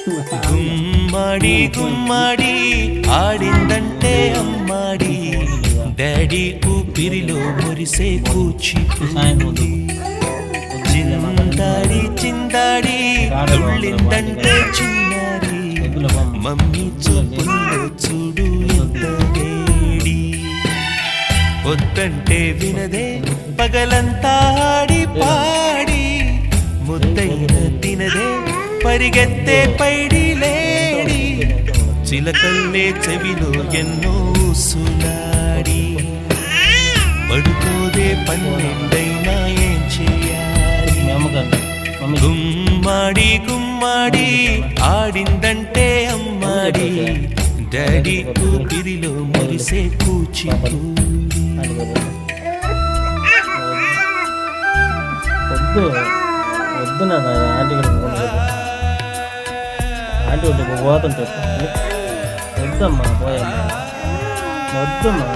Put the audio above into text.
గుమ్మడి గుమ్మడి ఆడిందంటే అమ్మాడి daddy ఊపిరిలో మురిసే కూచిపూడి చిందాడి చిందాడి తుళ్ళిందంటే చిన్నారి మమ్మీ చూపుల్లో చూడు ఎంత వేడి వద్దంటే వినదే పగలంతా ఆడి పాడి ముద్దైన తినదే పరిగెత్తే పైడి లేడి చిలకల్లే చెవిలో ఎన్నో సులాడి పడుకోదే పన్నెండైనా ఏం చేయాలి గుమ్మాడి గుమ్మాడి ఆడిందంటే అమ్మాడి డాడీ ఊపిరిలో మురిసే కూచిపూడి వద్దు వద్దు నాన్న ఆంటీ ఆంటీ పోతుంటే వద్దమ్మా పోయమ్మా వద్దమ్మా